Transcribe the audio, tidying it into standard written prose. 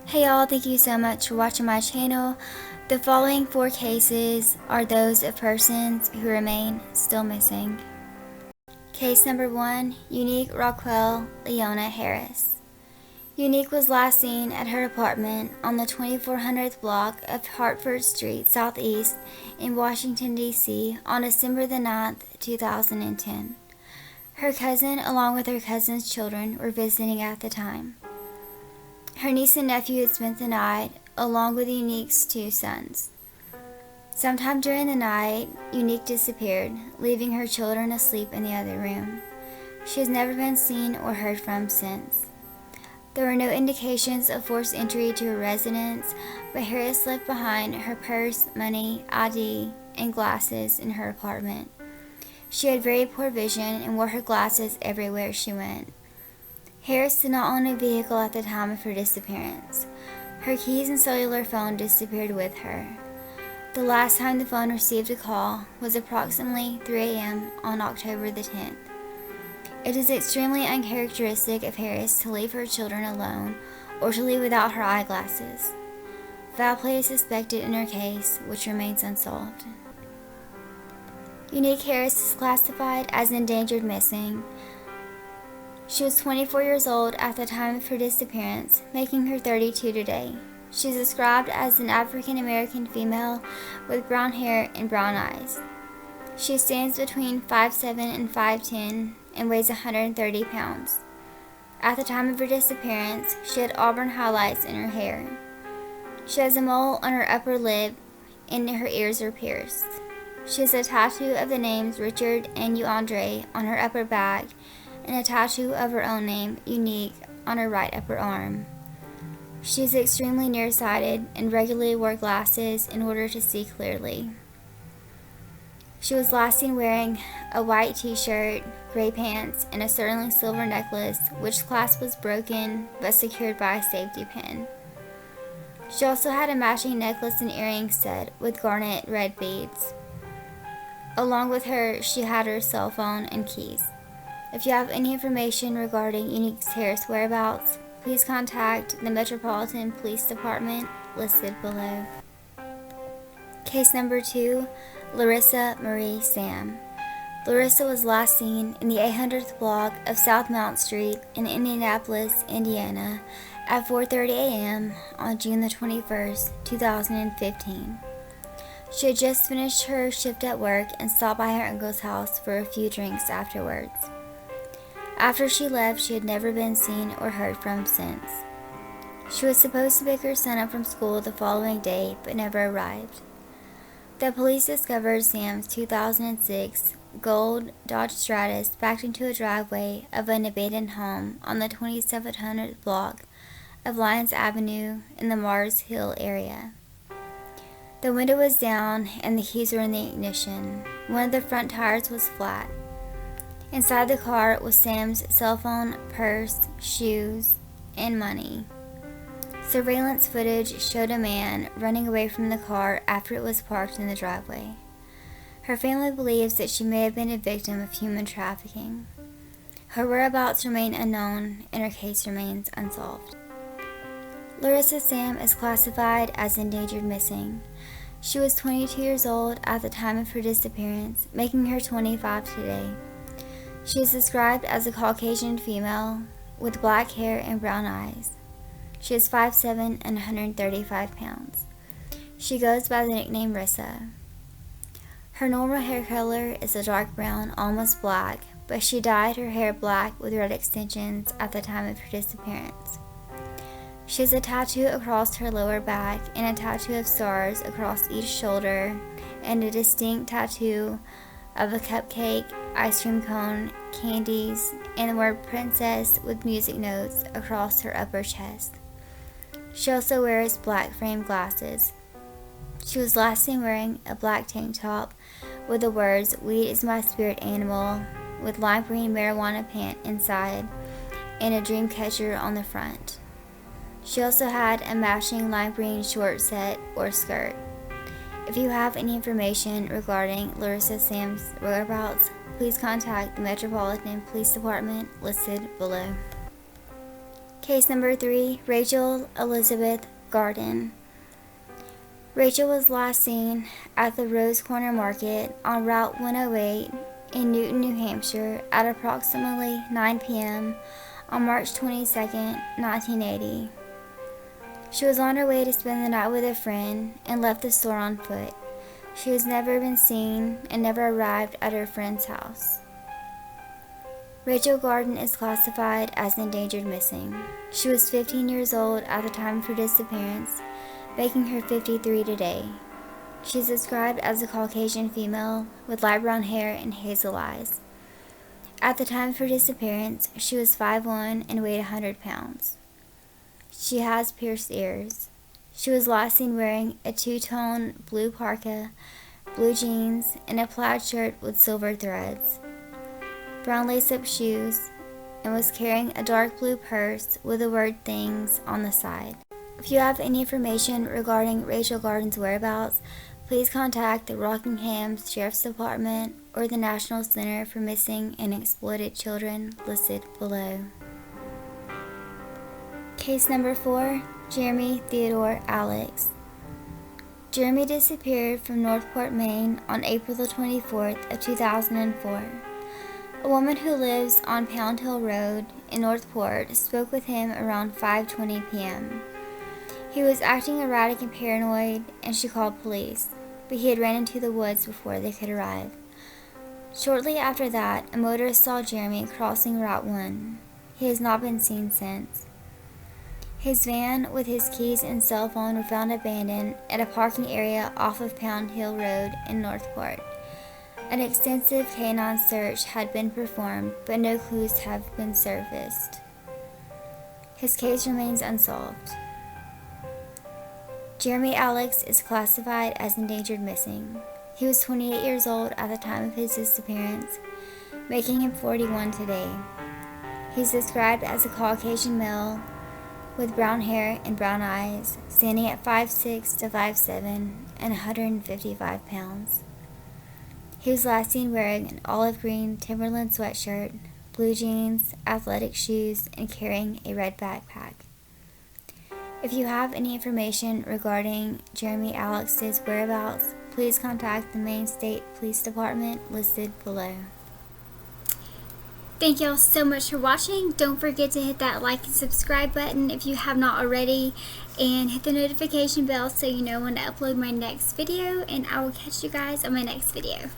Hey y'all, thank you so much for watching my channel. The following 4 cases are those of persons who remain still missing. Case number 1, Unique RaQuel-Leona Harris. Unique was last seen at her apartment on the 2400th block of Hartford Street Southeast in Washington, D.C. on December the 9th, 2010. Her cousin, along with her cousin's children, were visiting at the time. Her niece and nephew had spent the night, along with Unique's 2 sons. Sometime during the night, Unique disappeared, leaving her children asleep in the other room. She has never been seen or heard from since. There were no indications of forced entry to her residence, but Harris left behind her purse, money, ID, and glasses in her apartment. She had very poor vision and wore her glasses everywhere she went. Harris did not own a vehicle at the time of her disappearance. Her keys and cellular phone disappeared with her. The last time the phone received a call was approximately 3 a.m. on October the 10th. It is extremely uncharacteristic of Harris to leave her children alone or to leave without her eyeglasses. Foul play is suspected in her case, which remains unsolved. Unique Harris is classified as endangered missing. She was 24 years old at the time of her disappearance, making her 32 today. She is described as an African American female with brown hair and brown eyes. She stands between 5'7" and 5'10" and weighs 130 pounds. At the time of her disappearance, she had auburn highlights in her hair. She has a mole on her upper lip and her ears are pierced. She has a tattoo of the names Richard and Andre on her upper back, and a tattoo of her own name, Unique, on her right upper arm. She is extremely nearsighted and regularly wore glasses in order to see clearly. She was last seen wearing a white t-shirt, gray pants, and a sterling silver necklace, which clasp was broken but secured by a safety pin. She also had a matching necklace and earring set with garnet red beads. Along with her, she had her cell phone and keys. If you have any information regarding Unique Harris' whereabouts, please contact the Metropolitan Police Department listed below. Case number 2, Larissa Marie Sam. Larissa was last seen in the 800th block of South Mount Street in Indianapolis, Indiana at 4:30 a.m. on June the 21st, 2015. She had just finished her shift at work and stopped by her uncle's house for a few drinks afterwards. After she left, she had never been seen or heard from since. She was supposed to pick her son up from school the following day, but never arrived. The police discovered Sam's 2006 gold Dodge Stratus backed into a driveway of an abandoned home on the 2700th block of Lyons Avenue in the Mars Hill area. The window was down and the keys were in the ignition. One of the front tires was flat. Inside the car was Sam's cell phone, purse, shoes, and money. Surveillance footage showed a man running away from the car after it was parked in the driveway. Her family believes that she may have been a victim of human trafficking. Her whereabouts remain unknown and her case remains unsolved. Larissa Sam is classified as endangered missing. She was 22 years old at the time of her disappearance, making her 25 today. She is described as a Caucasian female with black hair and brown eyes. She is 5'7" and 135 pounds. She goes by the nickname Rissa. Her normal hair color is a dark brown, almost black, but she dyed her hair black with red extensions at the time of her disappearance. She has a tattoo across her lower back and a tattoo of stars across each shoulder and a distinct tattoo of a cupcake, ice cream cone, candies, and the word princess with music notes across her upper chest. She also wears black framed glasses. She was last seen wearing a black tank top with the words "Weed is my spirit animal" with lime green marijuana pant inside and a dream catcher on the front. She also had a matching lime green short set or skirt. If you have any information regarding Larissa Sam's whereabouts, please contact the Metropolitan Police Department listed below. Case number 3, Rachael Elizabeth Garden. Rachael was last seen at the Rose Corner Market on Route 108 in Newton, New Hampshire at approximately 9 p.m. on March 22, 1980. She was on her way to spend the night with a friend and left the store on foot. She has never been seen and never arrived at her friend's house. Rachael Garden is classified as endangered missing. She was 15 years old at the time of her disappearance, making her 53 today. She is described as a Caucasian female with light brown hair and hazel eyes. At the time of her disappearance, she was 5'1" and weighed 100 pounds. She has pierced ears. She was last seen wearing a two-tone blue parka, blue jeans, and a plaid shirt with silver threads, brown lace-up shoes, and was carrying a dark blue purse with the word "Things" on the side. If you have any information regarding Rachael Garden's whereabouts, please contact the Rockingham Sheriff's Department or the National Center for Missing and Exploited Children listed below. Case number 4, Jeremy Theodore Alex. Jeremy disappeared from Northport, Maine on April the 24th of 2004. A woman who lives on Pound Hill Road in Northport spoke with him around 5:20 p.m. He was acting erratic and paranoid, and she called police, but he had ran into the woods before they could arrive. Shortly after that, a motorist saw Jeremy crossing Route 1. He has not been seen since. His van with his keys and cell phone were found abandoned at a parking area off of Pound Hill Road in Northport. An extensive canine search had been performed, but no clues have been surfaced. His case remains unsolved. Jeremy Alex is classified as endangered missing. He was 28 years old at the time of his disappearance, making him 41 today. He's described as a Caucasian male with brown hair and brown eyes, standing at 5'6" to 5'7" and 155 pounds. He was last seen wearing an olive green Timberland sweatshirt, blue jeans, athletic shoes, and carrying a red backpack. If you have any information regarding Jeremy Alex's whereabouts, please contact the Maine State Police Department listed below. Thank y'all so much for watching. Don't forget to hit that like and subscribe button if you have not already, and hit the notification bell so you know when to upload my next video, and I will catch you guys on my next video.